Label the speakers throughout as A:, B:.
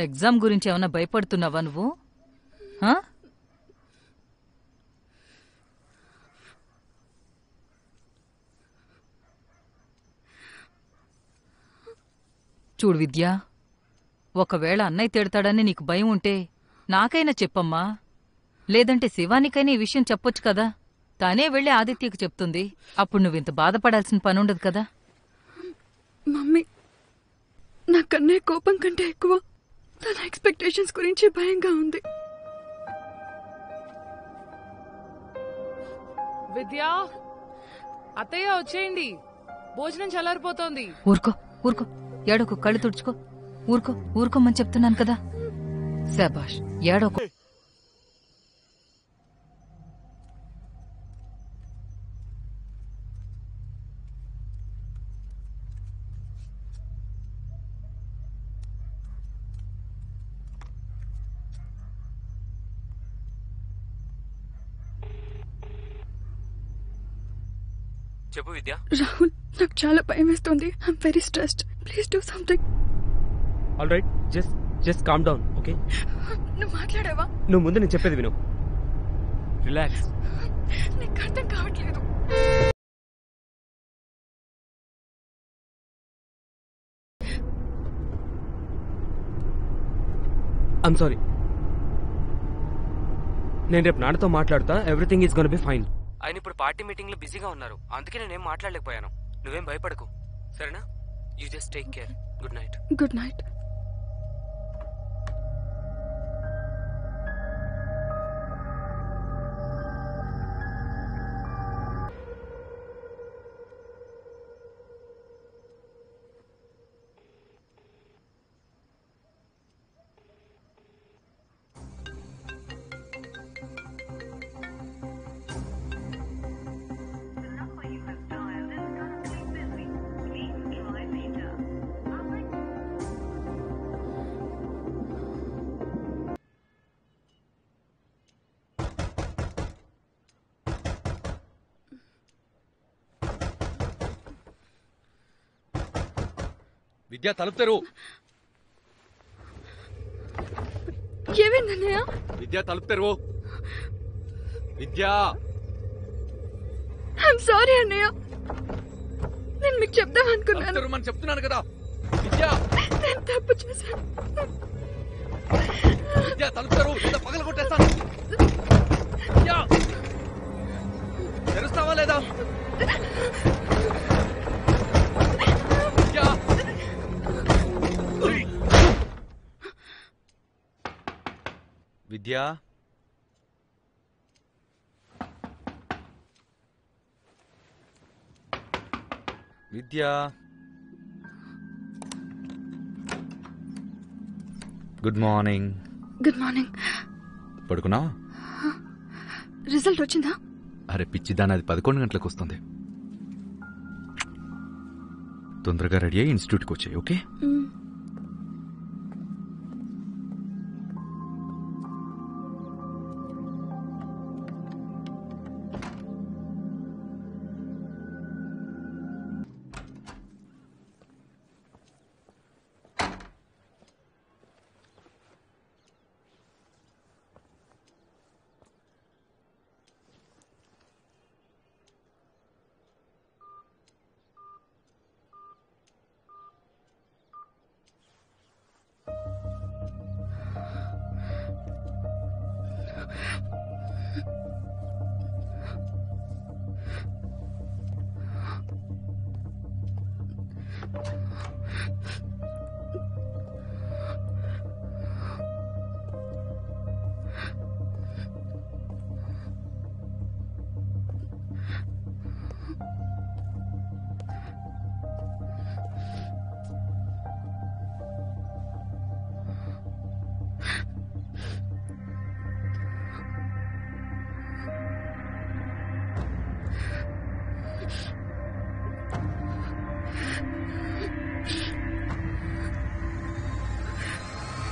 A: Exam గురించి ఏమన్నా భయపడుతున్నావా నువ్వు? చూడు విద్యా, ఒకవేళ అన్నయ్య తిడతాడని నీకు భయం ఉంటే నాకైనా చెప్పమ్మా. లేదంటే శివానికైనా ఈ విషయం చెప్పొచ్చు కదా. తానే వెళ్ళి ఆదిత్యకు చెప్తుంది. అప్పుడు నువ్వింత బాధపడాల్సిన పనుండదు కదా.
B: మమ్మీ, నాకన్నే కోపం కంటే ఎక్కువ తన ఎక్స్పెక్టేషన్స్ గురించి భయంగా ఉంది.
C: విద్యా, అత్తయ్య వచ్చేయండి, భోజనం చల్లారిపోతోంది.
A: ఊరుకో ఊరుకో, ఏడోకు, కళ్ళు తుడుచుకో. ఊరుకో ఊరుకోమని చెప్తున్నాను కదా. శాబాష్, ఏడోకు.
D: చెప్పు విద్య.
B: రాహుల్, నాకు చాలా భయం వేస్తుంది. I'm very stressed. Please do something.
D: All right, just calm down, okay?
B: నువ్వు మాట్లాడావా?
D: నువ్వు ముందు నేను చెప్పేది విను. రిలాక్స్.
B: నీకు అర్థం కావట్లేదు.
D: I'm sorry. నేను రేపు నాన్నతో మాట్లాడుతా. Everything is gonna be fine. ఆయన ఇప్పుడు పార్టీ మీటింగ్ లో బిజీగా ఉన్నారు, అందుకే నేనేం మాట్లాడలేకపోయాను. నువ్వేం భయపడకు, సరేనా? You just take care. Good night.
B: Good night.
E: విద్యా, తలుపు తెరువు.
B: ఏమైందన్నయ్య?
E: విద్యా, తలుపు తెరువు. విద్యా,
B: ఐఎమ్ సారీ అన్నయ్య, నేను మీకు చెప్దాం అనుకున్నాను.
E: తెరువమని చెప్తున్నాను కదా. విద్యా,
B: నేను తప్పు చేశాను.
E: విద్యా, తలుపు తెరువు, లేదా పగలు కొట్టేస్తాను. విద్యా, తెరుస్తావా లేదా? Vidya, Vidya, Vidya. Good morning.
B: Good morning.
E: పడుకున్నావా?
B: రిజల్ట్ వచ్చిందా?
E: అరే పిచ్చిదాని, అది 11 గంటలకు వస్తుంది. తొందరగా రెడీ అయ్యి ఇన్స్టిట్యూట్కి వచ్చాయి, ఓకే?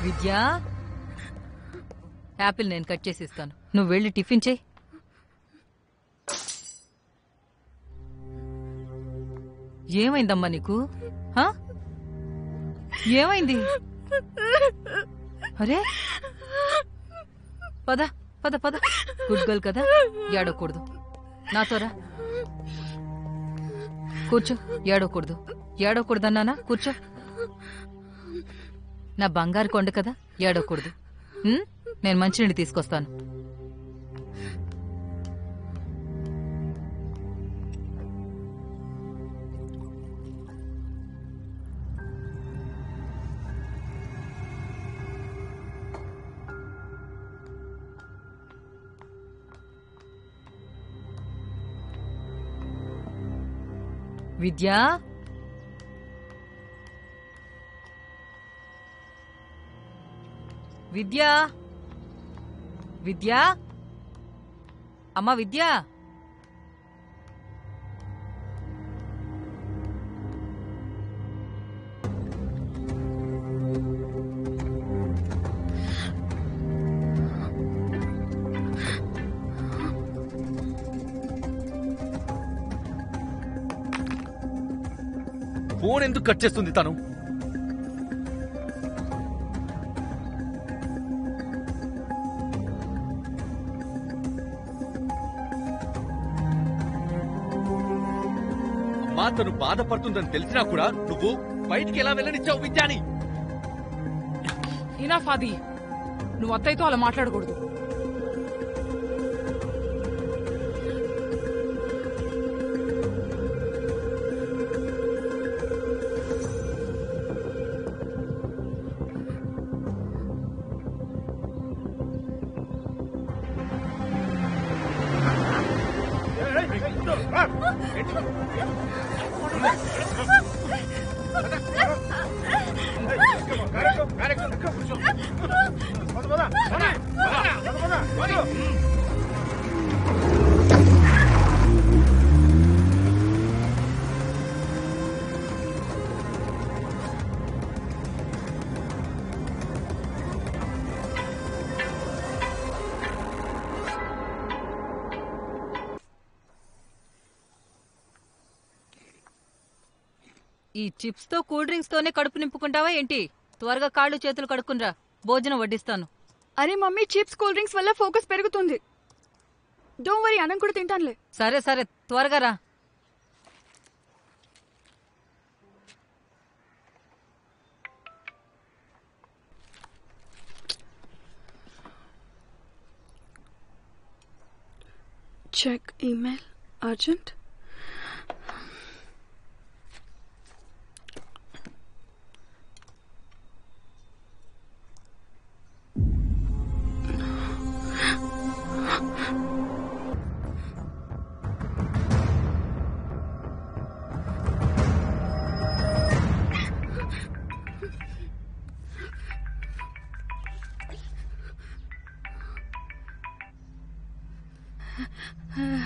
A: విద్యా, యాపిల్ నేను కట్ చేసి ఇస్తాను, నువ్వు వెళ్ళి టిఫిన్ చేయి. ఏమైందమ్మా నీకు? ఏమైంది? అరే పద పద పద, గుడ్ గర్ల్ కదా, ఏడవకూడదు. నాతోరా, కూర్చో. ఏడవకూడదు, ఏడవకూడదన్నానా? కూర్చో. నా బంగారు కొండ కదా, ఏడవకూడదు. నేను మంచినీళ్ళు తీసుకొస్తాను. విద్యా, విద్యా, విద్యా, అమ్మా విద్యా.
E: ఫోన్ ఎందుకు కట్ చేస్తుంది తను? అమ్మా, తను బాధపడుతుందని తెలిసినా కూడా నువ్వు బయటికి ఎలా వెళ్ళనిచ్చావు విద్యాని?
C: ఇనఫ్ ఆది, నువ్వు అత్తయ్యతో అలా మాట్లాడకూడదు.
A: ఈ చిప్స్ తో కూల్ డ్రింక్స్ తోనే కడుపు నింపుకుంటావా ఏంటి? త్వరగా కాళ్ళు చేతులు కడుక్కునరా, భోజనం వడ్డిస్తాను.
B: అరే మమ్మీ, చిప్స్ కూల్ డ్రింక్స్ వల్ల ఫోకస్ పెరుగుతుంది. డోంట్ వరీ, అన్నం కూడా తింటానులే.
A: సరే సరే, త్వరగా రా.
B: Check email, urgent.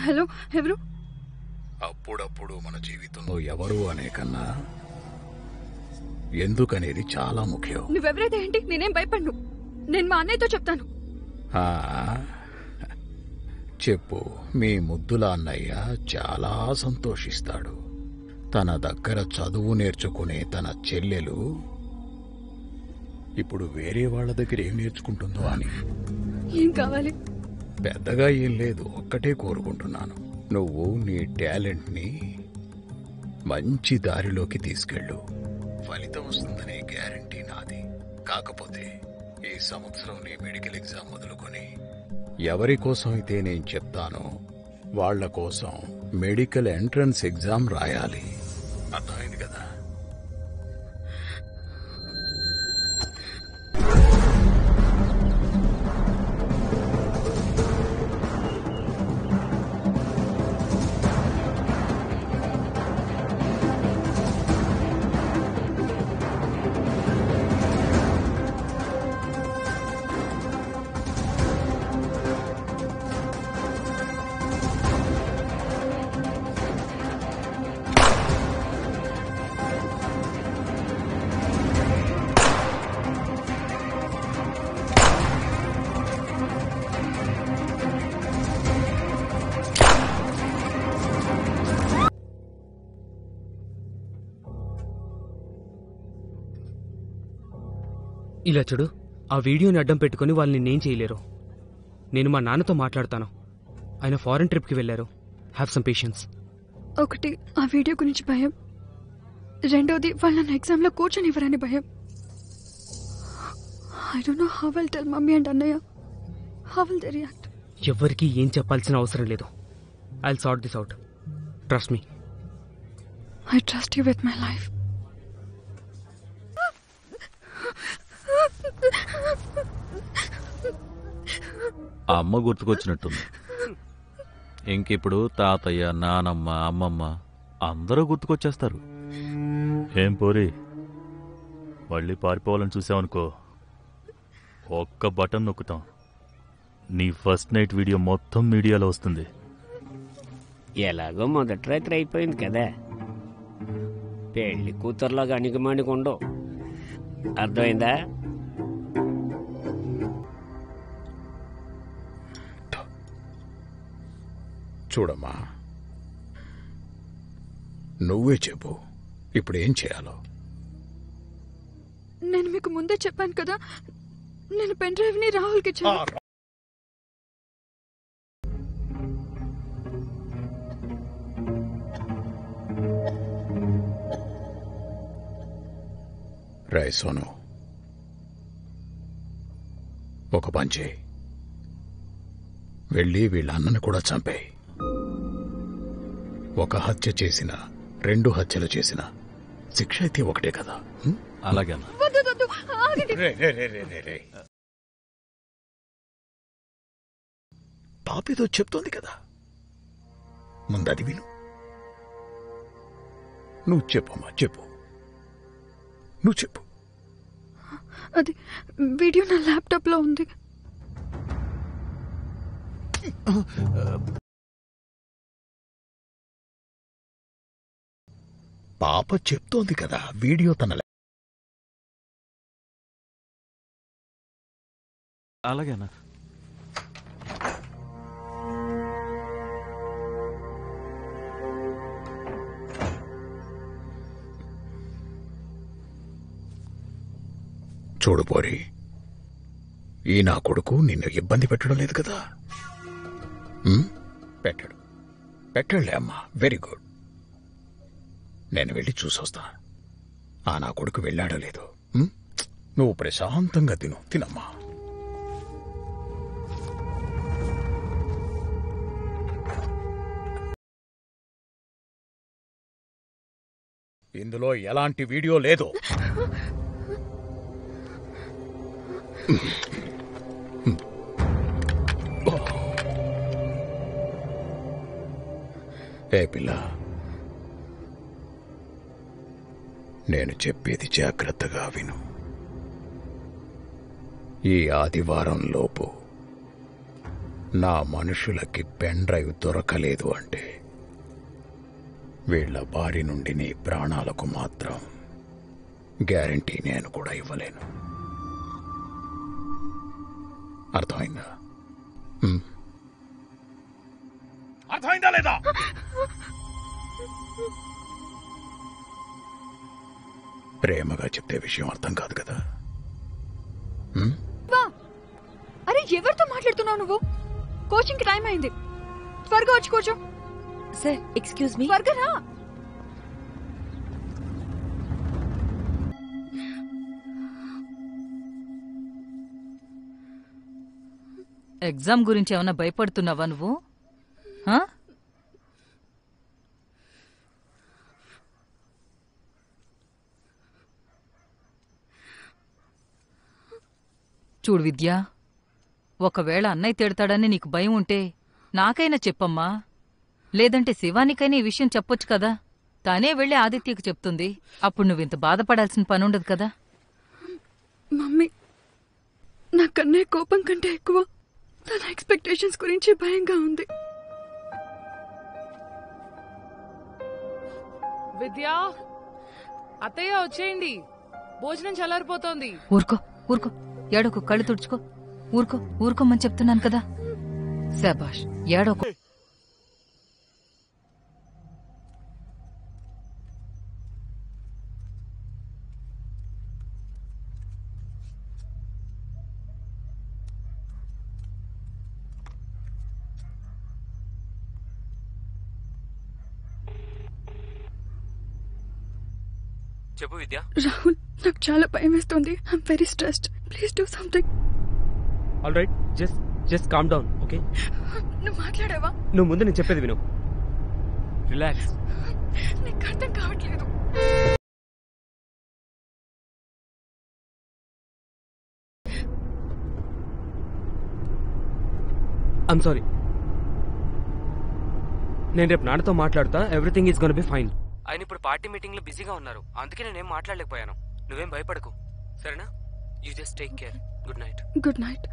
B: హలో, ఎవరు?
F: అప్పుడప్పుడు మన జీవితంలో ఎవరు అనే కన్నా ఎందుకనేది చాలా ముఖ్యం.
B: నువ్వెవరైతే ఏంటి, నేనేం భయపడ్ను. నేను మా అన్నయ్యతో చెప్తాను.
F: ఆ, చెప్పు. మీ ముద్దుల అన్నయ్య చాలా సంతోషిస్తాడు. తన దగ్గర చదువు నేర్చుకునే తన చెల్లెలు ఇప్పుడు వేరే వాళ్ళ దగ్గర ఏం నేర్చుకుంటుందో అని.
B: ఏం కావాలి?
F: పెద్దగా ఏం లేదు, ఒక్కటే కోరుకుంటున్నాను. నువ్వు నీ టాలెంట్ని మంచి దారిలోకి తీసుకెళ్ళు. ఫలితం వస్తుందనే గ్యారంటీ నాది. కాకపోతే ఈ సంవత్సరం నీ మెడికల్ ఎగ్జామ్ మొదలుకొని ఎవరి కోసం అయితే నేను చెప్తానో వాళ్ల కోసం మెడికల్ ఎంట్రన్స్ ఎగ్జామ్ రాయాలి. అర్థమైంది కదా?
D: ఇలా చూడు, ఆ వీడియోని అడ్డం పెట్టుకుని వాళ్ళు నిన్నేం చేయలేరు. నేను మా నాన్నతో మాట్లాడతాను. ఆయన ఫారెన్ ట్రిప్కి వెళ్ళారు. Have some patience.
B: ఒకటి ఆ వీడియో గురించి భయం, రెండోది వాళ్ళు నన్ను ఎగ్జామ్లో కూర్చొనివ్వరని భయం. I don't know how will tell mummy and అన్నయ్య. How will they react?
D: ఎవ్వరికీ ఏం చెప్పాల్సిన అవసరం లేదు. I will sort this out. Trust me.
B: I trust you with my life.
E: ఆ అమ్మ గుర్తుకొచ్చినట్టుంది. ఇంకిప్పుడు తాతయ్య, నానమ్మ, అమ్మమ్మ అందరూ గుర్తుకొచ్చేస్తారు. ఏం పోరి, మళ్ళీ పారిపోవాలని చూసావనుకో, ఒక్క బటన్ నొక్కుతాం, నీ ఫస్ట్ నైట్ వీడియో మొత్తం మీడియాలో వస్తుంది.
G: ఎలాగో మొదటి రాత్రి అయిపోయింది కదా, పెళ్లి కూతుర్లాగా అణిగిమణిగుండవు. అర్థమైందా?
F: చూడమ్మా, నువ్వే చెప్పు ఇప్పుడు ఏం చేయాలో.
B: నేను మీకు ముందే చెప్పాను కదా, నేను పెన్ డ్రైవ్ ని రాహుల్కి ఇచ్చాను.
F: రాయ్ సోను, ఒక పని చేయి, వెళ్ళి వీళ్ళ అన్నను కూడా చంపేయి. ఒక హత్య చేసిన, 2 హత్యలు చేసిన శిక్ష అయితే ఒకటే కదా.
E: అలాగేనా?
B: వద్దు, వద్దు, ఆగండి.
F: పాపేదో చెప్తోంది కదా, ముందది విను. నువ్వు చెప్పమ్మా, చెప్పు, నువ్వు చెప్పు.
B: అది వీడియో నా ల్యాప్టాప్ లో ఉంది.
F: పాప చెప్తోంది కదా, వీడియో తన
E: అలాగేనా?
F: చూడు పోరి, ఈ నా కొడుకు నిన్ను ఇబ్బంది పెట్టడం లేదు కదా. పెట్టడులే అమ్మా, వెరీ గుడ్. నేను వెళ్ళి చూసొస్తా ఆ నా కొడుకు వెళ్ళాడో లేదో. నువ్వు ప్రశాంతంగా తినమ్మా. ఇందులో ఎలాంటి వీడియో లేదు. ఏ పిల్ల, నేను చెప్పేది జాగ్రత్తగా విను. ఈ ఆదివారం లోపు నా మనుషులకి పెన్ డ్రైవ్ దొరకలేదు అంటే వీళ్ల బారి నుండి నీ ప్రాణాలకు మాత్రం గ్యారంటీ నేను కూడా ఇవ్వలేను. అర్థమైందా?
E: అర్థమైందా లేదా?
F: ప్రేమగా చెప్తే విషయం అర్థం కాదు కదా.
B: అరే, ఎవరితో మాట్లాడుతున్నావు నువ్వు? కోచింగ్ కి టైం అయింది, త్వరగా వచ్చి కూర్చో.
H: Sir, excuse me.
B: త్వరగా రా.
A: ఎగ్జామ్ గురించి ఏమైనా భయపడుతున్నావా నువ్వు? చూడు విద్య, ఒకవేళ అన్నయ్య తిడతాడని నీకు భయం ఉంటే నాకైనా చెప్పమ్మా, లేదంటే శివానికైనా ఈ విషయం చెప్పొచ్చు కదా. తానే వెళ్ళి ఆదిత్యకు చెప్తుంది, అప్పుడు నువ్వింత బాధపడాల్సిన పనుండదు కదా.
B: మమ్మీ, నాకన్నే కోపం కంటే ఎక్కువ తన ఎక్స్పెక్టేషన్స్ గురించి భయంగా ఉంది.
C: విద్యా, అత్తయ్య వచ్చేయండి, భోజనం చల్లారిపోతోంది.
A: ఊరుకో ఊరుకో, ఏడోకు, కళ్ళు తుడుచుకో. ఊరుకోమని చెప్తున్నాను కదా. శాబాష్, ఏడోకు.
D: చెప్పు విద్య.
B: రాహుల్, నాకు చాలా భయం వేస్తుంది. I'm very stressed. Please do something.
D: All right, just calm down, okay?
B: నువ్వు మాట్లాడావా?
D: నువ్వు ముందు నేను చెప్పేది విను. రిలాక్స్.
B: నీకు అర్థం కావట్లేదు.
D: I'm sorry. నేను రేపు నాన్నతో మాట్లాడుతా. Everything is gonna be fine. ఆయన ఇప్పుడు పార్టీ మీటింగ్ లో బిజీగా ఉన్నారు, అందుకే నేనేం మాట్లాడలేకపోయాను. నువ్వేం భయపడకు, సరేనా? You just take care. Good night.
B: Good night.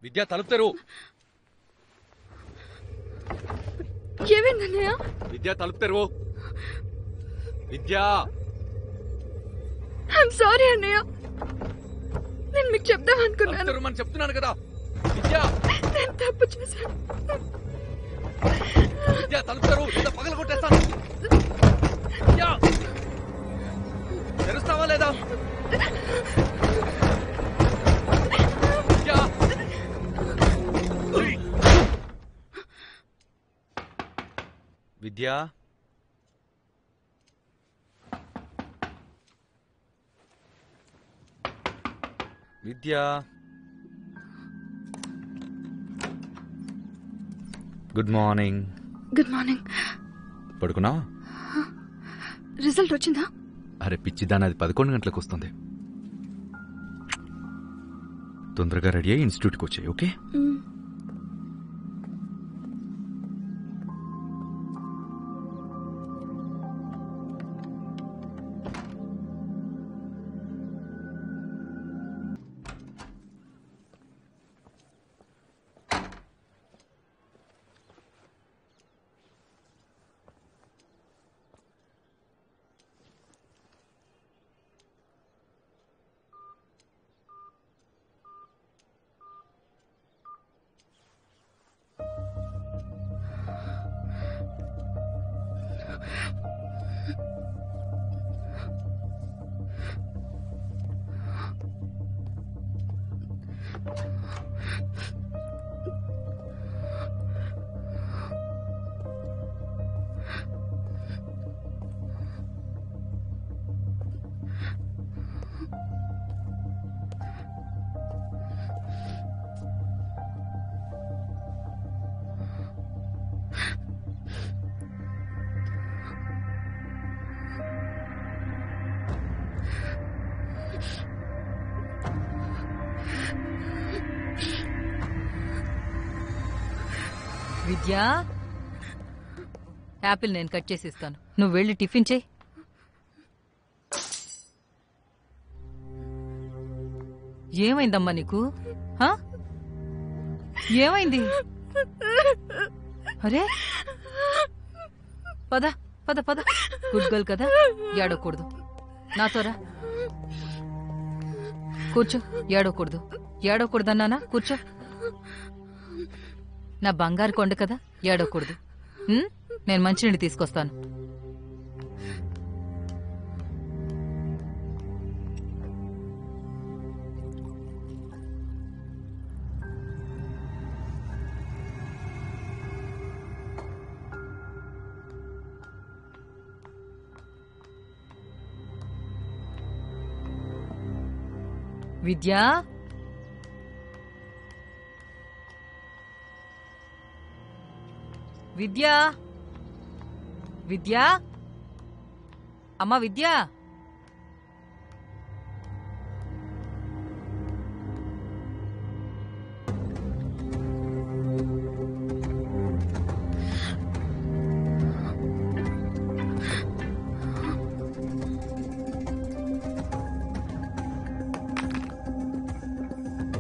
E: Vidya తలుపు తెరువు.
B: ఏమైందన్నయ్య?
E: విద్య తలుపు తెరువు. విద్య,
B: ఐఎమ్ సారీ అన్నయ్య. నేను మీకు చెప్దాం
E: తలుపు
B: అనుకున్నాను.
E: తెరవమని చెప్తున్నాను కదా. విద్య,
B: నేను తప్పు చేశాను.
E: విద్య తలుపు తెరువు, లేదా పగల కొట్టేస్తాను. విద్య, తెరుస్తావా లేదా? Vidya, Vidya, Vidya. Good morning.
B: Good morning.
E: పడుకున్నావా?
B: రిజల్ట్ వచ్చిందా?
E: అరే పిచ్చిదాని, అది 11 గంటలకు వస్తుంది. తొందరగా రెడీ అయ్యి ఇన్స్టిట్యూట్కి వచ్చాయి, ఓకే?
A: విద్యా, యాపిల్ నేను కట్ చేసి ఇస్తాను, నువ్వు వెళ్ళి టిఫిన్ చేయి. ఏమైందమ్మా నీకు? హా? ఏమైంది? అరే పద పద పద, గుడ్ గర్ల్ కదా, ఏడవకూడదు. నాతోరా, కూర్చో. ఏడవకూడదు, ఏడవకూడదన్నానా? కూర్చో. నా బంగారు కొండ కదా, ఏడవకూడదు. నేను మంచినీళ్ళు తీసుకొస్తాను. విద్యా, విద్యా, విద్యా, అమ్మా విద్యా.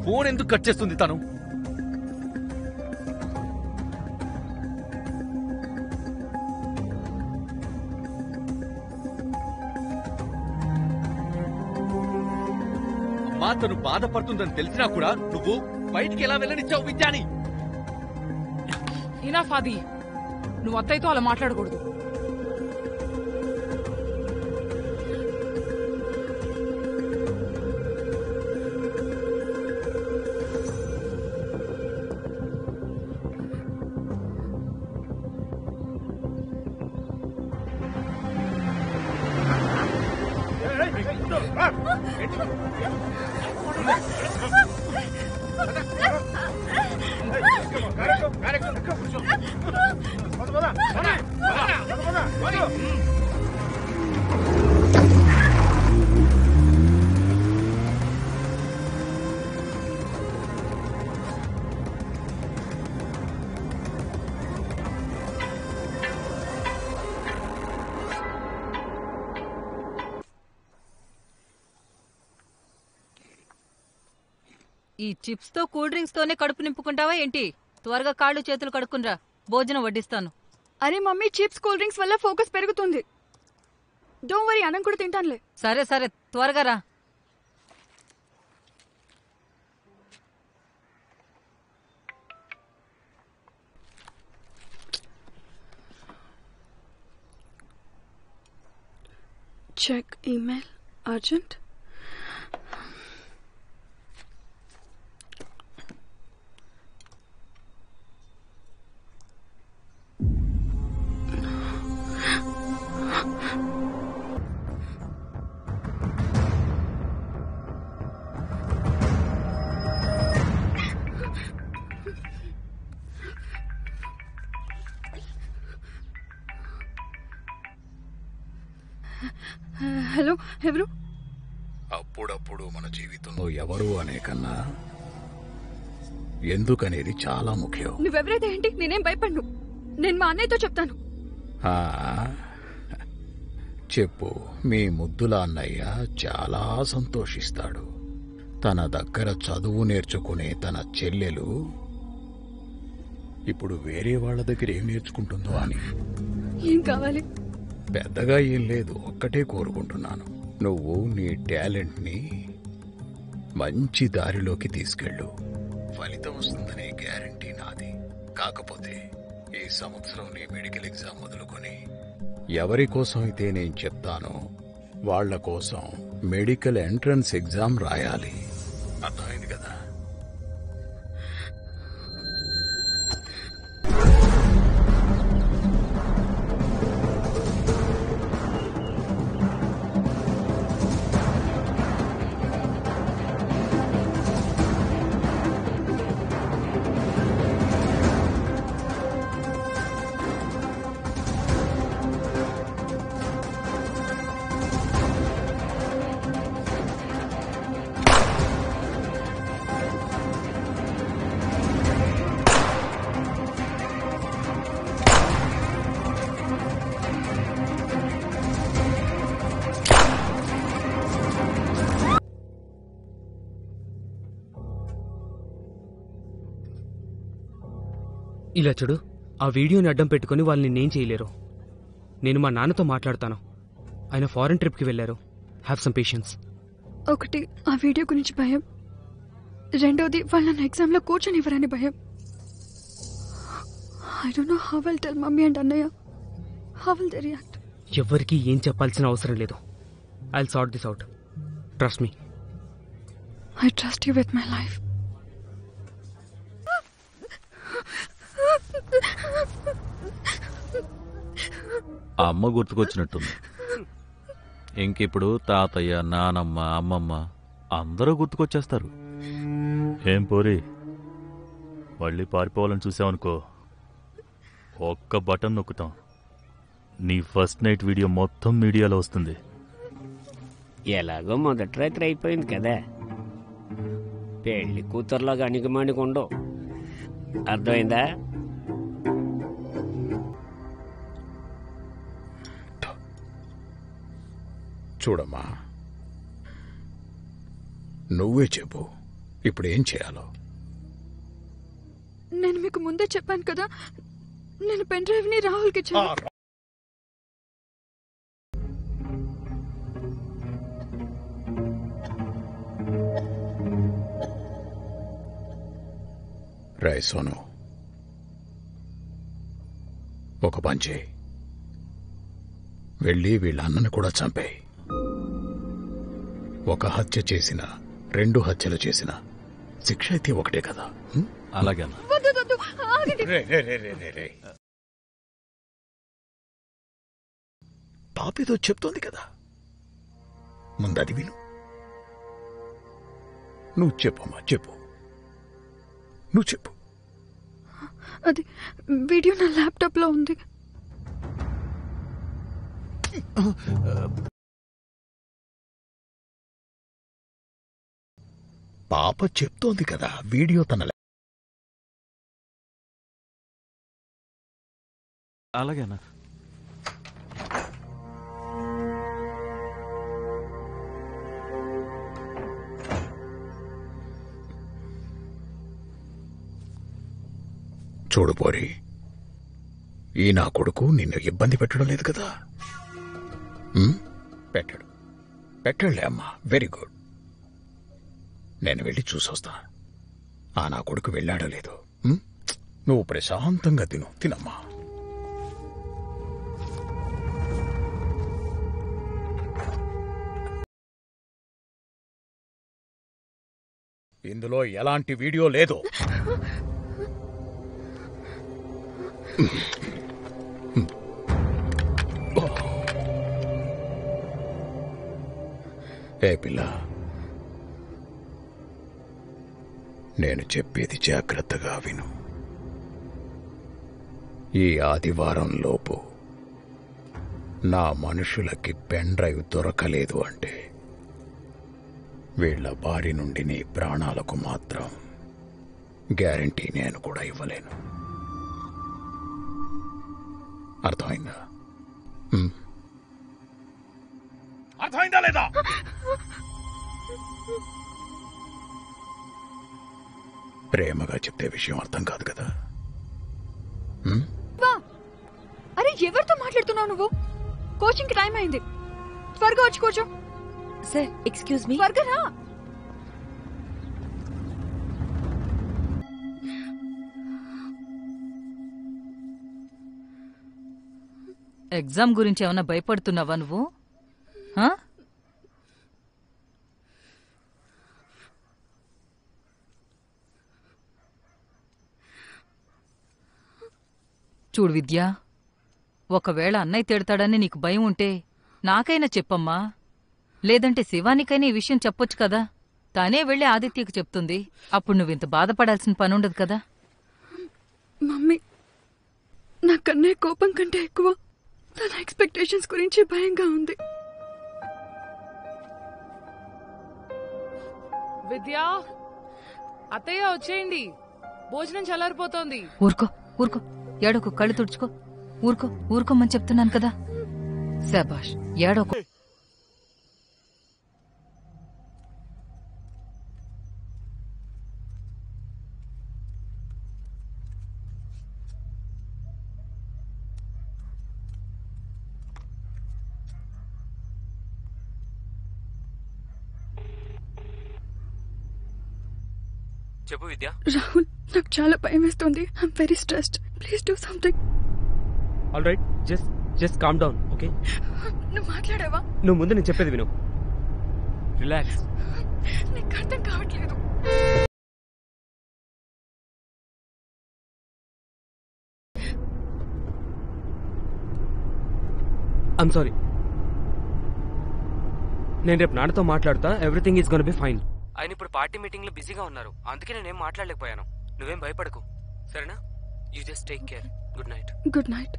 E: ఫోన్ ఎందుకు కట్ చేస్తుంది తను? అమ్మా, తను బాధపడుతుందని తెలిసినా కూడా నువ్వు బయటికి ఎలా వెళ్ళనిచ్చావు విద్యాని?
C: ఇనఫ్ ఆది, నువ్వు అత్తయ్యతో అలా మాట్లాడకూడదు.
A: ఈ చిప్స్ తో కూల్ డ్రింక్స్ తోనే కడుపు నింపుకుంటావా ఏంటి? త్వరగా కాళ్ళు చేతులు కడుక్కునరా, భోజనం వడ్డిస్తాను.
B: అరే మమ్మీ, చిప్స్ కూల్ డ్రింక్స్ వల్ల ఫోకస్ పెరుగుతుంది. డోంట్ వరీ, అన్నం కూడా తింటానులే.
A: సరే సరే, త్వరగా రా.
B: Check email urgent. హలో, ఎవరు?
F: అప్పుడప్పుడు మన జీవితంలో ఎవరు అనే కన్నా ఎందుకనేది చాలా ముఖ్యం.
B: నువ్వెవరైతే ఏంటి, నేనేం భయపడ్ను. నేను మా అన్నయ్యతో చెప్తాను.
F: ఆ, చెప్పు. మీ ముద్దుల అన్నయ్య చాలా సంతోషిస్తాడు. తన దగ్గర చదువు నేర్చుకునే తన చెల్లెలు ఇప్పుడు వేరే వాళ్ళ దగ్గర ఏం నేర్చుకుంటుందో అని.
B: ఏం కావాలి?
F: పెద్దగా ఏం లేదు, ఒక్కటే కోరుకుంటున్నాను. నువ్వు నీ టాలెంట్ని మంచి దారిలోకి తీసుకెళ్ళు. ఫలితం వస్తుందనే గ్యారంటీ నాది. కాకపోతే ఈ సంవత్సరం నీ మెడికల్ ఎగ్జామ్ మొదలుకొని ఎవరి కోసం అయితే నేను చెప్తానో వాళ్ల కోసం మెడికల్ ఎంట్రన్స్ ఎగ్జామ్ రాయాలి. అర్థమైంది కదా?
D: ఇలా చూడు, ఆ వీడియోని అడ్డం పెట్టుకుని వాళ్ళు నిన్నేం చేయలేరు. నేను మా నాన్నతో మాట్లాడతాను. ఆయన ఫారెన్ ట్రిప్కి వెళ్ళారు. Have some patience.
B: ఒకటి, ఆ వీడియో గురించి భయం. రెండోది, వాళ్ళు నన్ను ఎగ్జామ్లో కూర్చొనివ్వరని భయం. I don't know how will tell mummy and అన్నయ్య. How will they react?
D: ఎవ్వరికీ ఏం చెప్పాల్సిన అవసరం లేదు. I will sort this out. Trust me.
B: I trust you with my life.
I: ఆ అమ్మ గుర్తుకొచ్చినట్టుంది. ఇంకిప్పుడు తాతయ్య, నానమ్మ, అమ్మమ్మ అందరూ గుర్తుకొచ్చేస్తారు. ఏం పోరి, మళ్ళీ పారిపోవాలని చూసావనుకో, ఒక్క బటన్ నొక్కుతాం, నీ ఫస్ట్ నైట్ వీడియో మొత్తం మీడియాలో వస్తుంది.
G: ఎలాగో మొదటి రాత్రి అయిపోయింది కదా, పెళ్లి కూతురులాగా అణిగిమణిగుండవు. అర్థమైందా?
F: చూడమ్మా, నువ్వే చెప్పు. ఇప్పుడు ఏం చేయాలో?
B: నేను మీకు ముందే చెప్పాను కదా, నేను పెన్ డ్రైవ్ ని రాహుల్కి ఇచ్చాను.
F: రై సోను, ఒక పని చేయి, వెళ్ళి వీళ్ళ అన్నను కూడా చంపేయి. ఒక హత్య చేసిన, 2 హత్యలు చేసిన శిక్ష అయితే ఒకటే కదా.
I: అలాగే
B: వద్దు, వద్దు, ఆగండి.
F: రే. పాపితో చెప్తోంది కదా, ముందది విను. నువ్వు చెప్పమ్మా, చెప్పు, నువ్వు చెప్పు.
B: అది వీడియో నా ల్యాప్టాప్ లో ఉంది.
F: పాప చెప్తోంది కదా, వీడియో తన
I: అలాగేనా?
F: చూడు పోరి, ఈ నా కొడుకు నిన్ను ఇబ్బంది పెట్టడం లేదు కదా? పెట్టడులే అమ్మా, వెరీ గుడ్. నేను వెళ్ళి చూసొస్తా ఆ నా కొడుకు వెళ్ళాడో లేదో. నువ్వు ప్రశాంతంగా తినమ్మా. ఇందులో ఎలాంటి వీడియో లేదు. ఏ పిల్ల, నేను చెప్పేది జాగ్రత్తగా విను. ఈ ఆదివారం లోపు నా మనుషులకి పెన్ డ్రైవ్ దొరకలేదు అంటే వీళ్ల బారి నుండి నీ ప్రాణాలకు మాత్రం గ్యారంటీ నేను కూడా ఇవ్వలేను. అర్థమైందా?
E: అర్థమైందా లేదా?
F: ప్రేమగా చెప్తే విషయం అర్థం కాదు కదా.
B: అరే, ఎవరితో మాట్లాడుతున్నావు నువ్వు? కోచింగ్ కి టైం అయింది, త్వరగా వచ్చి కూర్చో.
H: Sir excuse me.
B: త్వరగా రా.
A: ఎగ్జామ్ గురించి ఏమైనా భయపడుతున్నావా నువ్వు? చూడు విద్యా, ఒకవేళ అన్నయ్య తిడతాడని నీకు భయం ఉంటే నాకైనా చెప్పమ్మా. లేదంటే శివానికైనా ఈ విషయం చెప్పొచ్చు కదా. తానే వెళ్ళి ఆదిత్యకు చెప్తుంది. అప్పుడు నువ్వింత బాధపడాల్సిన పనుండదు కదా.
B: మమ్మీ, నాకన్నే కోపం కంటే ఎక్కువ తన ఎక్స్పెక్టేషన్స్ గురించి భయంగా ఉంది.
C: విద్యా, అత్తయ్య వచ్చేయండి, భోజనం చల్లారిపోతోంది.
A: ఊరుకో ఊరుకో, ఏడోకు, కళ్ళు తుడుచుకో. ఊరుకోమని చెప్తున్నాను కదా. శాబాష్, ఏడోకు.
D: చెప్పు విద్య.
B: రాహుల్, నాకు చాలా భయం వేస్తుంది. I'm very stressed. Please do something.
D: All right, just calm down, okay?
B: నువ్వు మాట్లాడావా?
D: నువ్వు ముందు నేను చెప్పేది విను. రిలాక్స్.
B: నీకు అర్థం కావట్లేదు.
D: I'm sorry. నేను రేపు నాన్నతో మాట్లాడుతా. Everything is gonna be fine. ఆయన ఇప్పుడు పార్టీ మీటింగ్ లో బిజీగా ఉన్నారు, అందుకే నేనేం మాట్లాడలేకపోయాను. నువ్వేం భయపడకు, సరేనా? You just take care. Good night.
B: Good night.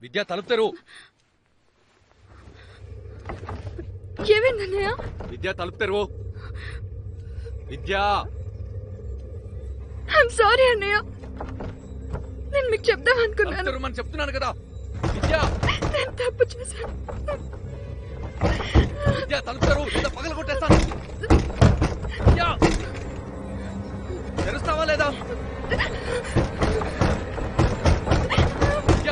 E: Vidya తలుపు తెరువు.
B: ఏమైందన్నయ్య?
E: విద్య తలుపు తెరువు. విద్య.
B: ఐఎమ్ సారీ అన్నయ్య, నేను మీకు చెప్దాం అనుకున్నాను.
E: తెరుమని చెప్తున్నాను కదా. విద్య
B: నేను తప్పు చేశాను.
E: విద్య తలుపు తెరువు లేదా పగల కొట్టేస్తాను. విద్య తెరుస్తావా లేదా? Vidya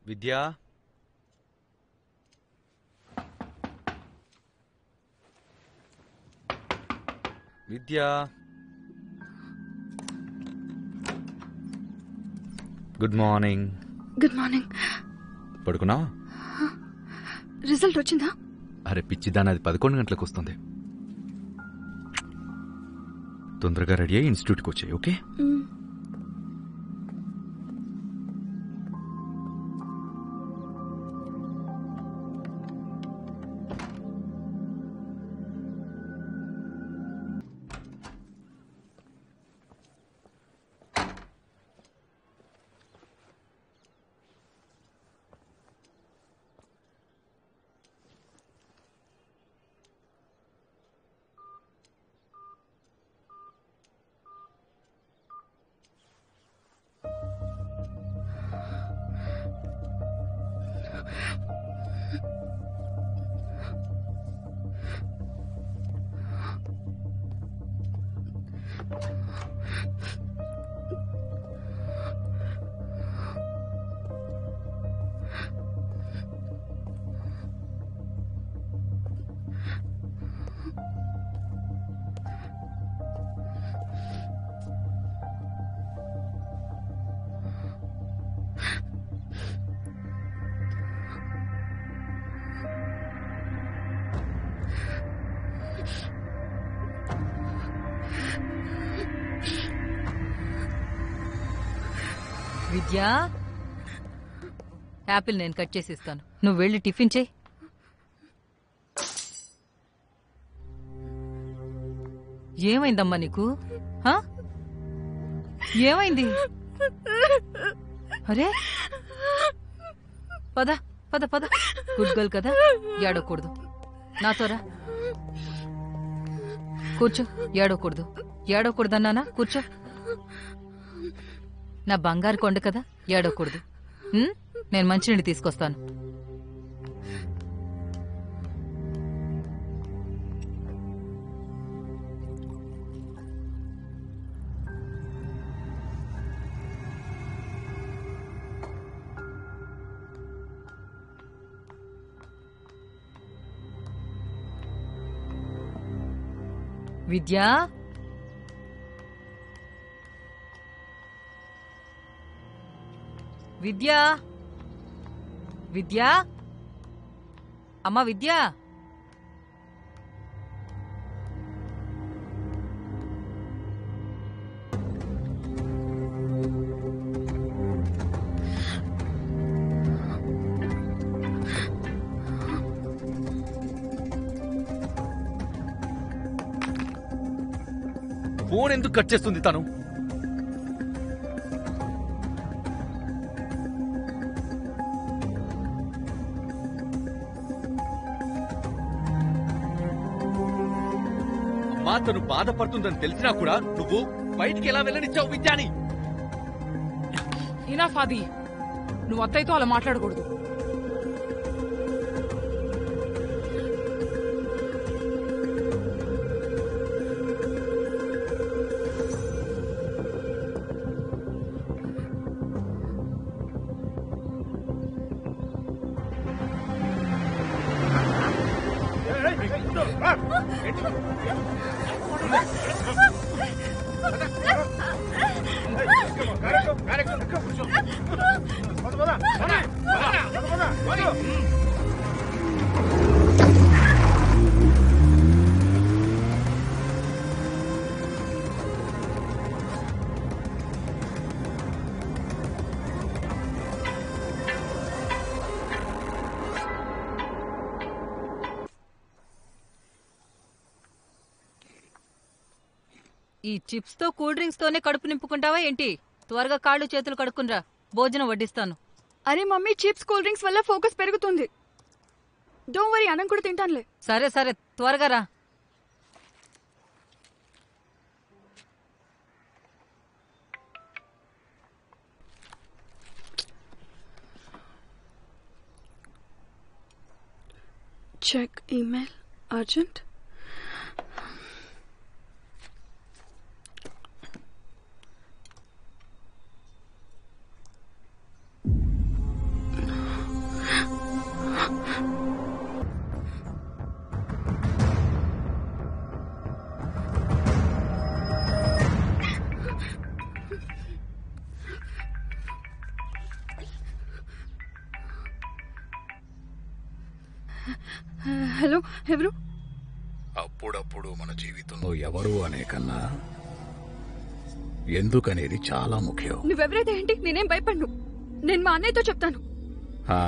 E: Vidya Vidya. Good morning.
B: Good morning.
E: పడుకున్నా?
B: రిజల్ట్ వచ్చిందా?
E: అరే పిచ్చిదాని, అది 11 గంటలకు వస్తుంది. తొందరగా రెడీ అయ్యి ఇన్స్టిట్యూట్కి వచ్చాయి. ఓకే?
A: విద్యా, యాపిల్ నేను కట్ చేసి ఇస్తాను, నువ్వు వెళ్ళి టిఫిన్ చేయి. ఏమైందమ్మా నీకు? ఏమైంది? అరే పద పద పద, గుడ్ గర్ల్ కదా, ఏడవకూడదు. నాతోరా, కూర్చో. ఏడవకూడదు, ఏడవకూడదన్నానా? కూర్చో. నా బంగారు కొండ కదా, ఏడవకూడదు. నేను మంచినీళ్ళు తీసుకొస్తాను. విద్యా, విద్యా, విద్యా, అమ్మా విద్యా.
E: ఫోన్ ఎందుకు కట్ చేస్తుంది తను? అమ్మా, తను బాధపడుతుందని తెలిసినా కూడా నువ్వు బయటికి ఎలా వెళ్ళనిచ్చావు విద్యాని?
C: ఇనఫ్ ఆది, నువ్వు అత్తయ్యతో అలా మాట్లాడకూడదు.
A: ఈ చిప్స్ తో కూల్ డ్రింక్స్ తోనే కడుపు నింపుకుంటావా ఏంటి? త్వరగా కాళ్ళు చేతులు కడుక్కునరా, భోజనం వడ్డిస్తాను.
B: అరే మమ్మీ, చిప్స్ కూల్ డ్రింక్స్ వల్ల ఫోకస్ పెరుగుతుంది. డోంట్ వరీ, అన్నం కూడా తింటానులే.
A: సరే సరే, త్వరగా రా.
B: Check email urgent. హలో, ఎవరు?
F: అప్పుడప్పుడు మన జీవితంలో ఎవరు అనే కన్నా ఎందుకనేది చాలా ముఖ్యం.
B: నువ్వెవరైతే ఏంటి, నేనేం భయపడ్ను. నేను మా అన్నయ్యతో చెప్తాను.
F: ఆ,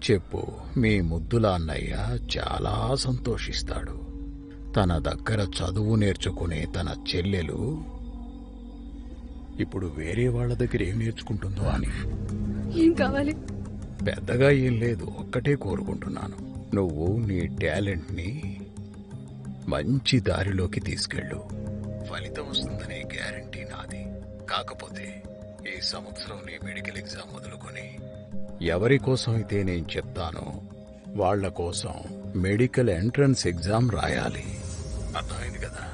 F: చెప్పు. మీ ముద్దుల అన్నయ్య చాలా సంతోషిస్తాడు. తన దగ్గర చదువు నేర్చుకునే తన చెల్లెలు ఇప్పుడు వేరే వాళ్ళ దగ్గర ఏం నేర్చుకుంటుందో అని.
B: ఏం కావాలి?
F: పెద్దగా ఏం లేదు, ఒక్కటే కోరుకుంటున్నాను. నువ్వు నీ టాలెంట్ని మంచి దారిలోకి తీసుకెళ్ళు. ఫలితం వస్తుందనే గ్యారంటీ నాది. కాకపోతే ఈ సంవత్సరం నీ మెడికల్ ఎగ్జామ్ మొదలుకొని ఎవరి కోసం అయితే నేను చెప్తానో వాళ్ల కోసం మెడికల్ ఎంట్రన్స్ ఎగ్జామ్ రాయాలి. అర్థమైంది కదా?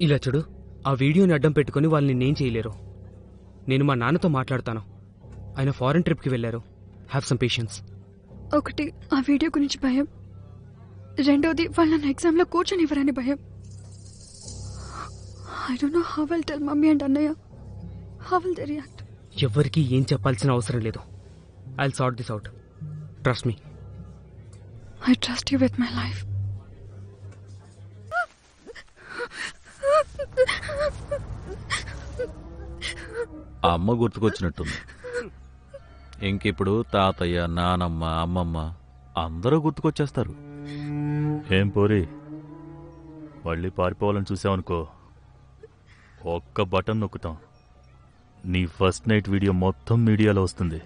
D: ఇలా చూడు, ఆ వీడియోని అడ్డం పెట్టుకుని వాళ్ళు నిన్నేం చేయలేరు. నేను మా నాన్నతో మాట్లాడతాను. ఆయన ఫారెన్ ట్రిప్కి వెళ్ళారు. Have some patience.
B: ఒకటి, ఆ వీడియో గురించి భయం. రెండోది, వాళ్ళు నన్ను ఎగ్జామ్లో కూర్చొనివ్వరని భయం. I don't know how will tell mummy and అన్నయ్య. How will they react?
D: ఎవరికి ఏం చెప్పాల్సిన అవసరం లేదు. I will sort this out. Trust me.
B: I trust you with my life.
I: ఆ అమ్మ గుర్తుకొచ్చినట్టుంది. ఇంకిప్పుడు తాతయ్య, నానమ్మ, అమ్మమ్మ అందరూ గుర్తుకొచ్చేస్తారు. ఏం పోరి, మళ్ళీ పారిపోవాలని చూసావనుకో, ఒక్క బటన్ నొక్కుతాం, నీ ఫస్ట్ నైట్ వీడియో మొత్తం మీడియాలో వస్తుంది.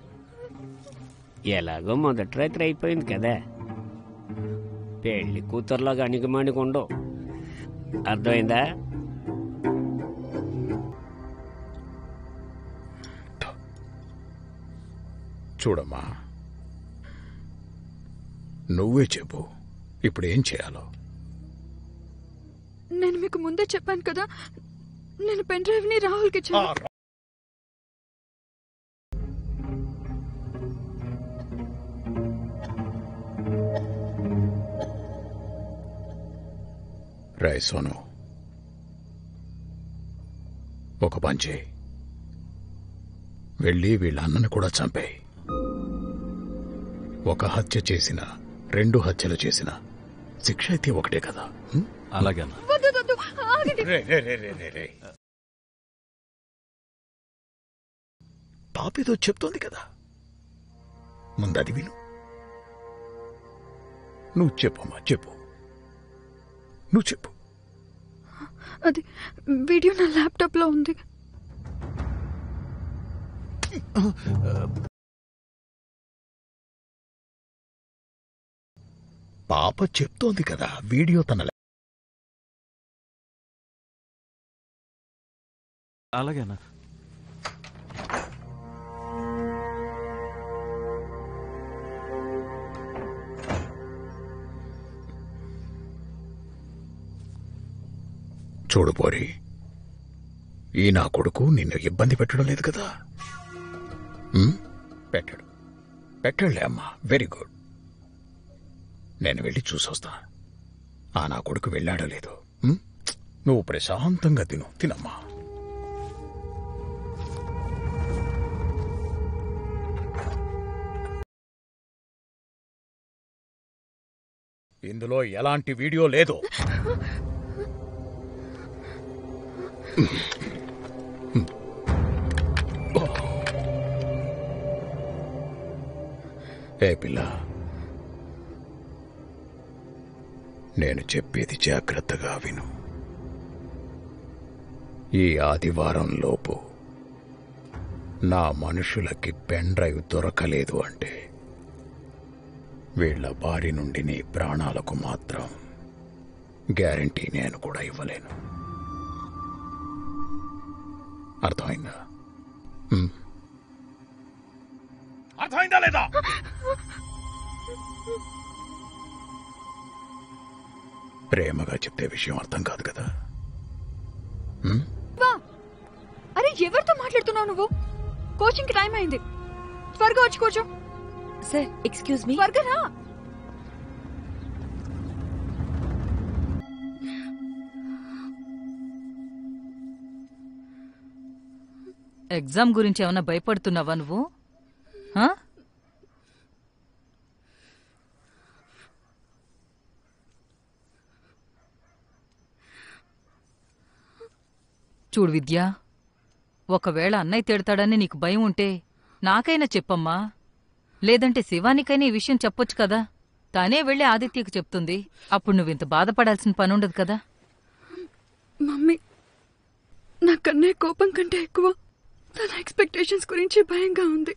G: ఎలాగో మొదటి రాత్రి అయిపోయింది కదా, పెళ్లి కూతురులాగా అణిగిమణిగుండవు. అర్థమైందా?
F: చూడమ్మా, నువ్వే చెప్పు, ఇప్పుడేం చేయాలో.
B: నేను మీకు ముందే చెప్పాను కదా, నేను పెన్ డ్రైవ్ ని రాహుల్కి ఇచ్చాను.
F: రాయ్ సోను, ఒక పని చేయి, వెళ్ళి వీళ్ళ అన్నను కూడా చంపేయి. ఒక హత్య చేసిన, 2 హత్యలు చేసిన శిక్ష అయితే ఒకటే కదా.
I: అలాగే
F: పాపేదో చెప్తోంది కదా, ముందది విను. నువ్వు చెప్పమ్మా, చెప్పు, నువ్వు చెప్పు.
B: అది వీడియో నా ల్యాప్టాప్ లో ఉంది.
F: పాప చెప్తోంది కదా, వీడియో తన.
I: అలాగేనా?
F: చూడు పోరి, ఈ నా కొడుకు నిన్ను ఇబ్బంది పెట్టడం లేదు కదా? పెట్టడులే అమ్మా, వెరీ గుడ్. నేను వెళ్ళి చూసొస్తా ఆ నా కొడుకు వెళ్ళాడో లేదు. నువ్వు ప్రశాంతంగా తినమ్మా. ఇందులో ఎలాంటి వీడియో లేదు. ఏ పిల్ల, నేను చెప్పేది జాగ్రత్తగా విను. ఈ ఆదివారం లోపు నా మనుషులకి పెన్ డ్రైవ్ దొరకలేదు అంటే వీళ్ల బారి నుండి నీ ప్రాణాలకు మాత్రం గ్యారంటీ నేను కూడా ఇవ్వలేను. అర్థమైందా?
E: అర్థమైందా లేదా?
F: ప్రేమగా చెప్తే విషయం అర్థం కాదు కదా.
B: అరే ఎవరితో మాట్లాడుతున్నావు నువ్వు? కోచింగ్ కి టైం అయింది, త్వరగా వచ్చి కూర్చో.
H: Sir excuse me.
B: త్వరగా రా.
A: ఎగ్జామ్ గురించి ఏమన్నా భయపడుతున్నావా నువ్వు? చూడు విద్యా, ఒకవేళ అన్నయ్య తిడతాడని నీకు భయం ఉంటే నాకైనా చెప్పమ్మా. లేదంటే శివానికైనా ఈ విషయం చెప్పొచ్చు కదా. తానే వెళ్ళి ఆదిత్యకు చెప్తుంది. అప్పుడు నువ్వింత బాధపడాల్సిన పనుండదు కదా.
B: మమ్మీ, నాకన్నే కోపం కంటే ఎక్కువ తన ఎక్స్పెక్టేషన్స్ గురించి భయంగా ఉంది.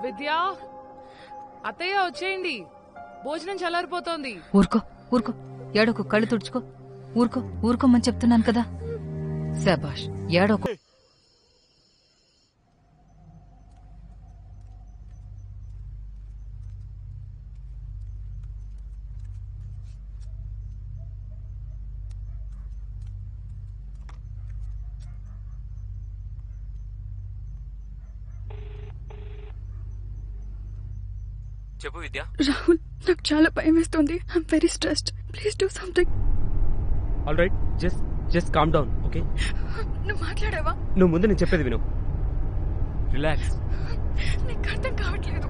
C: విద్యా, అత్తయ్య వచ్చేయండి, భోజనం చల్లారిపోతోంది.
A: ఊరుకో ఊరుకో, ఏడోకు, కళ్ళు తుడుచుకో. ఊరుకోమని చెప్తున్నాను కదా. శాబాష్, ఏడోకు.
D: చెప్పు విద్యా.
B: రాహుల్, నాకు చాలా భయం వేస్తుంది. I'm very stressed. Please do something.
D: All right, just calm down, okay?
B: నువ్వు మాట్లాడావా?
D: నువ్వు ముందు నేను చెప్పేది విను. రిలాక్స్.
B: నీకు అర్థం కావట్లేదు.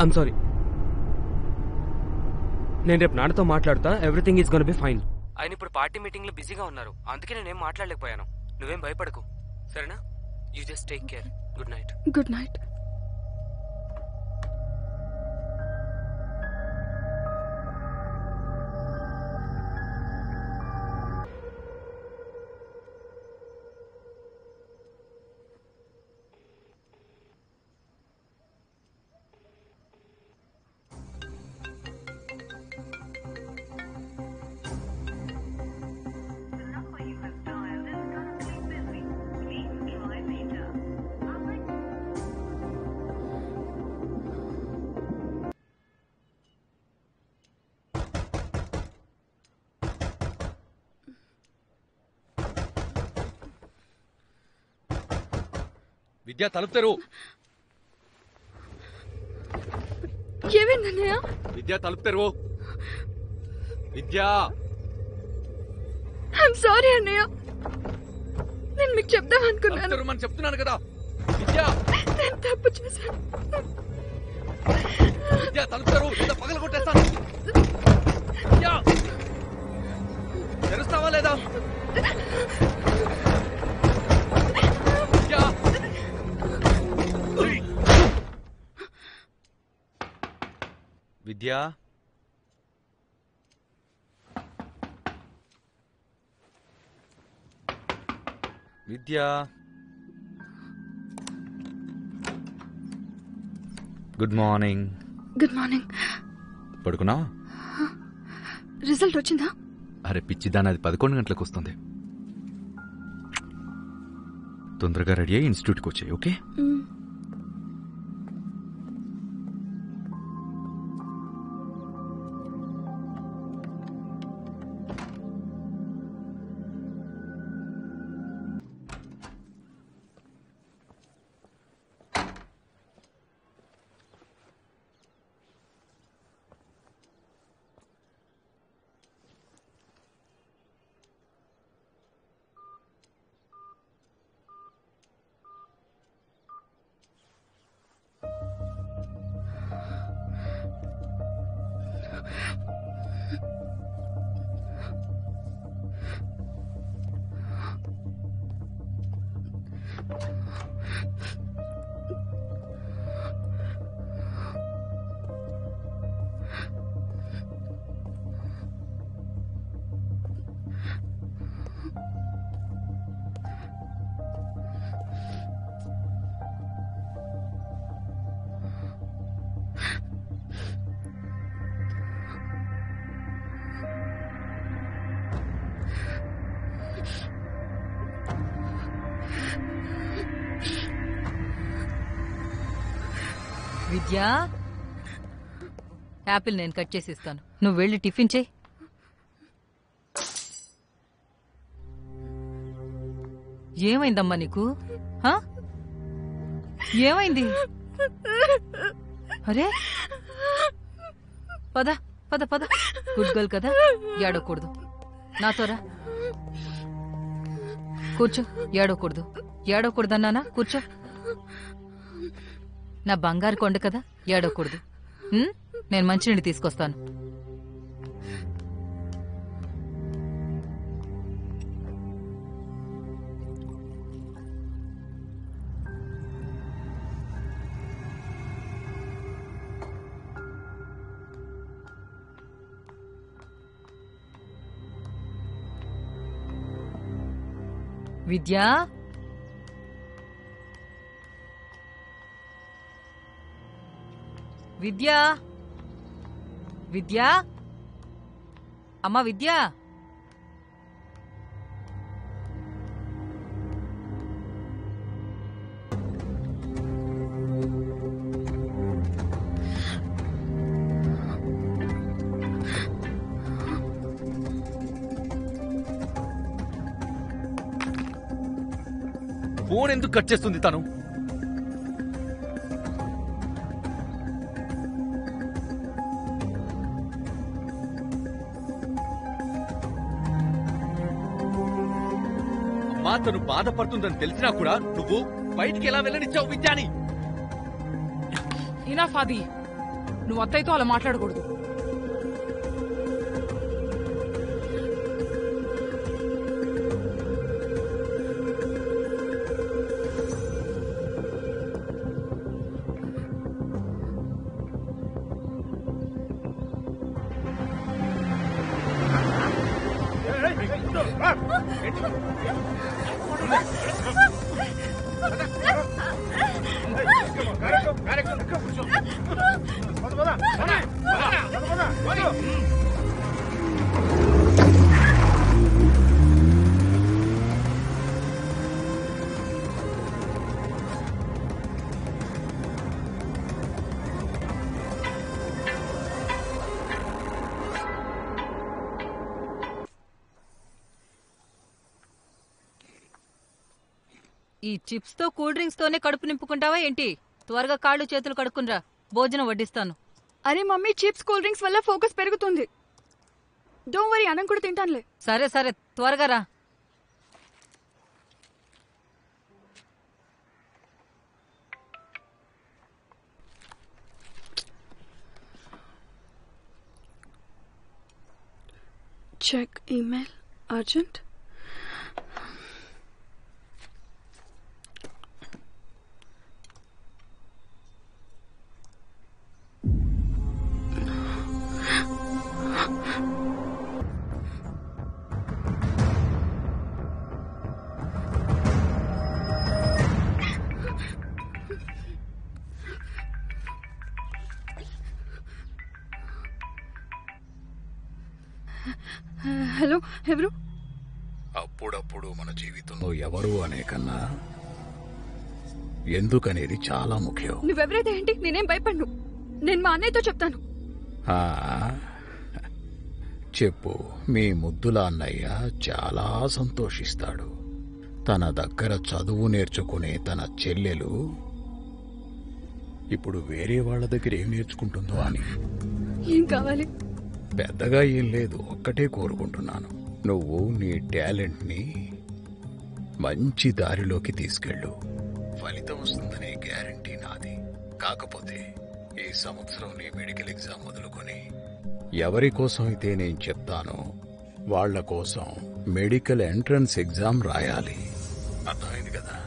D: I'm sorry. నేను రేపు నాన్నతో మాట్లాడుతా. Everything is gonna be fine. ఆయన ఇప్పుడు పార్టీ మీటింగ్ లో బిజీగా ఉన్నారు, అందుకే నేనేం మాట్లాడలేకపోయాను. నువ్వేం భయపడకు, సరేనా? You just take care. Good night.
B: Good night.
E: విద్యా, తలుపు తెరువు.
B: ఏమైందన్నయ్య?
E: విద్యా, తలుపు తెరువు. విద్యా,
B: ఐఎమ్ సారీ అన్నయ్య, నేను మీకు చెప్దాం అనుకున్నాను.
E: తెరుమని చెప్తున్నాను కదా. విద్యా,
B: నేను తప్పు చేశాను.
E: విద్యా, తలుపు తెరువు, లేదా పగల కొట్టేస్తాను. విద్యా, తెరుస్తావా లేదా? Vidya, Vidya, Vidya. Good morning.
B: Good morning.
E: పడుకున్నావా?
B: రిజల్ట్ వచ్చిందా?
E: అరే పిచ్చిదాని, అది 11 గంటలకు వస్తుంది.
I: తొందరగా రెడీ అయ్యి ఇన్స్టిట్యూట్కి వచ్చాయి, ఓకే?
A: విద్యా, యాపిల్ నేను కట్ చేసి ఇస్తాను, నువ్వు వెళ్ళి టిఫిన్ చేయి. ఏమైందమ్మా నీకు? హా? ఏమైంది? అరే పద పద పద, గుడ్ గర్ల్ కదా, ఏడవకూడదు. నాతోరా, కూర్చో. ఏడవకూడదు, ఏడవకూడదన్నానా? కూర్చో. నా బంగారు కొండ కదా, ఏడవకూడదు. నేను మంచినీళ్ళు తీసుకొస్తాను. విద్యా, విద్యా, విద్యా, అమ్మ విద్యా.
E: ఫోన్ ఎందుకు కట్ చేస్తుంది తను? అమ్మా, తను బాధపడుతుందని తెలిసినా కూడా నువ్వు బయటికి ఎలా వెళ్ళనిచ్చావు విద్యాని?
C: ఇనఫ్ ఆది, నువ్వు అత్తయ్యతో అలా మాట్లాడకూడదు.
A: ఈ చిప్స్ తో కూల్ డ్రింక్స్ తోనే కడుపు నింపుకుంటావా ఏంటి? త్వరగా కాళ్ళు చేతులు కడుక్కునరా, భోజనం వడ్డిస్తాను.
B: అరే మమ్మీ, చిప్స్ కూల్ డ్రింక్స్ వల్ల ఫోకస్ పెరుగుతుంది. డోంట్ వరీ, అన్నం కూడా తింటానులే.
A: సరే సరే, త్వరగా రా.
B: Check email, urgent. హలో, ఎవరు?
F: అప్పుడప్పుడు మన జీవితంలో ఎవరు అనే కన్నా ఎందుకనేది చాలా ముఖ్యం.
B: నువ్వెవరైతే ఏంటి, నేనేం భయపడ్ను. నేను మా అన్నయ్యతో చెప్తాను.
F: ఆ, చెప్పు. మీ ముద్దుల అన్నయ్య చాలా సంతోషిస్తాడు. తన దగ్గర చదువు నేర్చుకునే తన చెల్లెలు ఇప్పుడు వేరే వాళ్ళ దగ్గర ఏం నేర్చుకుంటుందో అని.
B: ఏం కావాలి?
F: పెద్దగా ఏం లేదు, ఒక్కటే కోరుకుంటున్నాను. నువ్వు నీ టాలెంట్ని మంచి దారిలోకి తీసుకెళ్ళు. ఫలితం వస్తుందనే గ్యారంటీ నాది. కాకపోతే ఈ సంవత్సరం నీ మెడికల్ ఎగ్జామ్ మొదలుకొని ఎవరి కోసం అయితే నేను చెప్తానో వాళ్ల కోసం మెడికల్ ఎంట్రన్స్ ఎగ్జామ్ రాయాలి. అర్థమైంది కదా?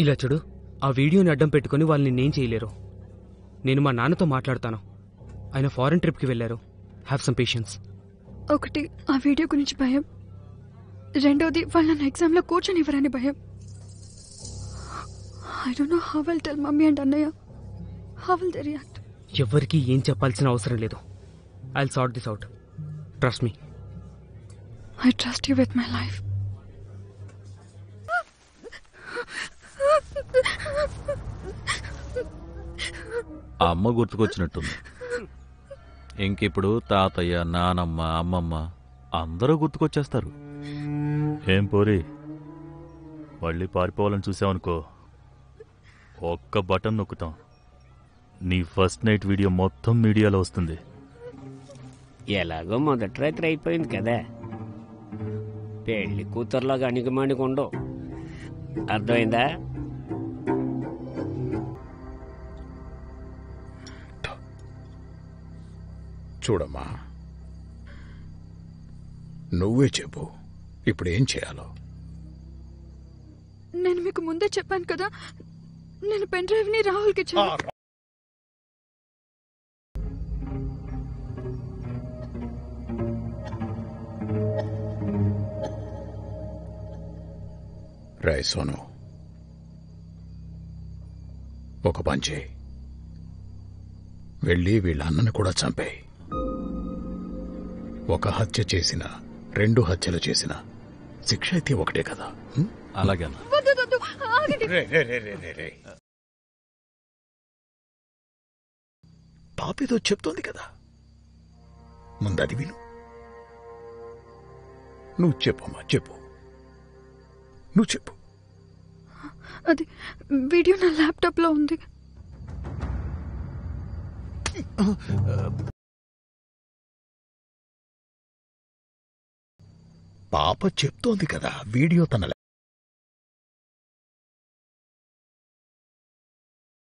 D: ఇలా చూడు, ఆ వీడియోని అడ్డం పెట్టుకుని వాళ్ళు నిన్నేం చేయలేరు. నేను మా నాన్నతో మాట్లాడతాను. ఆయన ఫారెన్ ట్రిప్కి వెళ్ళారు. Have some patience.
B: ఒకటి, ఆ వీడియో గురించి భయం. రెండోది, వాళ్ళు నన్ను ఎగ్జామ్లో కూర్చొనివ్వరని భయం. I don't know how will tell mummy and అన్నయ్య. How will they react?
D: ఎవ్వరికీ ఏం చెప్పాల్సిన అవసరం లేదు. I will sort this out. Trust me.
B: I trust you with my life.
I: ఆ అమ్మ గుర్తుకొచ్చినట్టుంది. ఇంకిప్పుడు తాతయ్య, నానమ్మ, అమ్మమ్మ అందరూ గుర్తుకొచ్చేస్తారు. ఏం పోరి, మళ్ళీ పారిపోవాలని చూసావనుకో, ఒక్క బటన్ నొక్కుతాం, నీ ఫస్ట్ నైట్ వీడియో మొత్తం మీడియాలో వస్తుంది.
G: ఎలాగో మొదటి రాత్రి అయిపోయింది కదా, పెళ్లి కూతురులాగా అణిగిమణిగుండవు. అర్థమైందా?
F: చూడమ్మా, నువ్వే చెప్పు, ఇప్పుడు ఏం చేయాలో.
B: నేను మీకు ముందే చెప్పాను కదా, నేను పెన్ డ్రైవ్ ని రాహుల్కి ఇచ్చాను.
F: రాయ్ సోను, ఒక పని చేయి, వెళ్ళి వీళ్ళ అన్నను కూడా చంపేయి. ఒక హత్య చేసిన, 2 హత్యలు చేసిన శిక్ష అయితే ఒకటే కదా.
I: అలాగే
F: పాపేదో చెప్తోంది కదా, ముందది విను. నువ్వు చెప్పమ్మా, చెప్పు, నువ్వు చెప్పు.
B: అది వీడియో నా ల్యాప్టాప్ లో ఉంది.
F: పాప చెప్తోంది కదా, వీడియో తన.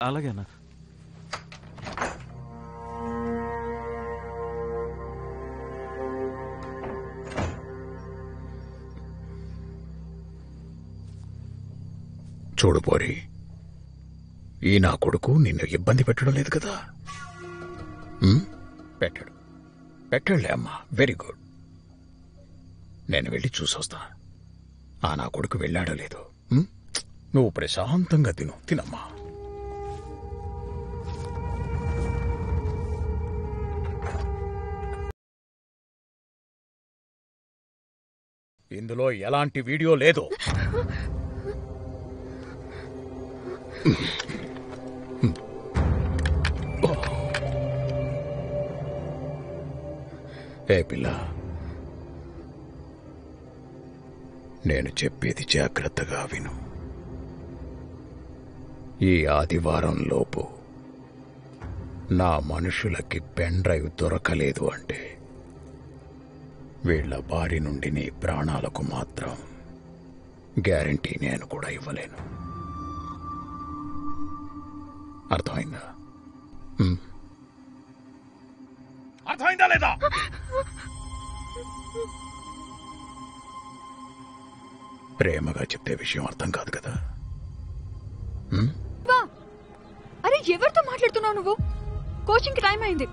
I: అలాగేనా?
F: చూడు పోరి, ఈ నా కొడుకు నిన్ను ఇబ్బంది పెట్టడం లేదు కదా. పెట్టడులే అమ్మా, వెరీ గుడ్. నేను వెళ్ళి చూసొస్తా ఆ నా కొడుకు వెళ్ళాడో లేదో. నువ్వు ప్రశాంతంగా తినమ్మా. ఇందులో ఎలాంటి వీడియో లేదు. ఏ పిల్ల, నేను చెప్పేది జాగ్రత్తగా విను. ఈ ఆదివారం లోపు నా మనుషులకి పెన్ డ్రైవ్ దొరకలేదు అంటే వీళ్ల బారి నుండి నీ ప్రాణాలకు మాత్రం గ్యారంటీ నేను కూడా ఇవ్వలేను. అర్థమైందా?
E: అర్థమైందా లేదా?
F: ప్రేమగా చెప్తే విషయం అర్థం కాదు కదా.
B: అరే ఎవరితో మాట్లాడుతున్నావు నువ్వు? కోచింగ్ కి టైం అయింది,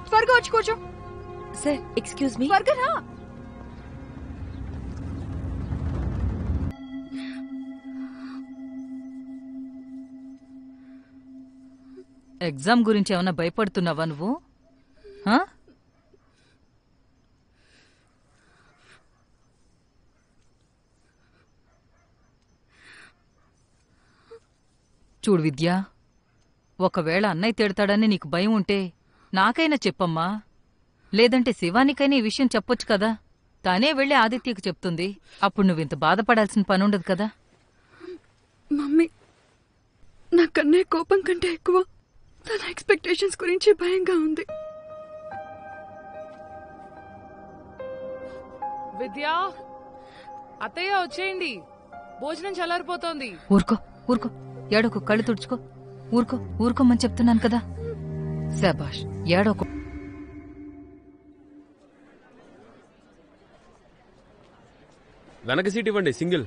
B: త్వరగా వచ్చి కూర్చో.
H: Sir excuse me.
B: త్వరగా రా.
A: ఎగ్జామ్ గురించి ఏమైనా భయపడుతున్నావా నువ్వు? హా? చూడు విద్య, ఒకవేళ అన్నయ్య తిడతాడని నీకు భయం ఉంటే నాకైనా చెప్పమ్మా. లేదంటే శివానికైనా ఈ విషయం చెప్పొచ్చు కదా. తానే వెళ్ళి ఆదిత్యకు చెప్తుంది. అప్పుడు నువ్వింత బాధపడాల్సిన పనుండదు కదా.
B: మమ్మీ, నాకన్నే కోపం కంటే ఎక్కువ తన ఎక్స్పెక్టేషన్స్ గురించి భయంగా ఉంది.
C: విద్యా, అత్తయ్య వచ్చేయండి, భోజనం చల్లారిపోతోంది.
A: ఊరుకో ఊరుకో, ఏడోకు, కళ్ళు తుడుచుకో. ఊరుకో ఊరుకోమని చెప్తున్నాను కదా. శాబాష్, ఏడోకు.
D: వెనక సీట్ ఇవ్వండి, single.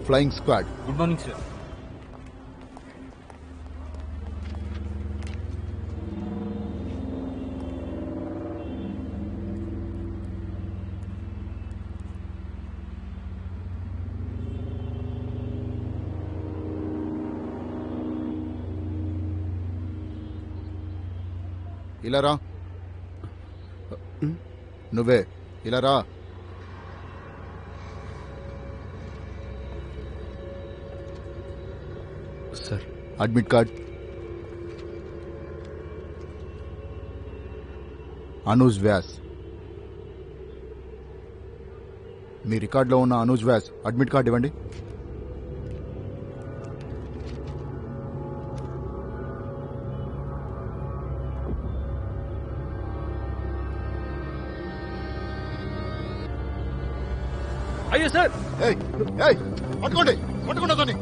J: Flying squad,
E: good morning sir.
J: ఇలా రా. నువ్వే ఇలా రా.
D: Sir,
J: admit card. Anuj Vyas. మీ రికార్డులో ఉన్న అనూజ్ వ్యాస్ అడ్మిట్ కార్డ్ ఇవ్వండి.
E: అయ్యో సార్,
J: పట్టుకోండి, పట్టుకోండి అతన్ని.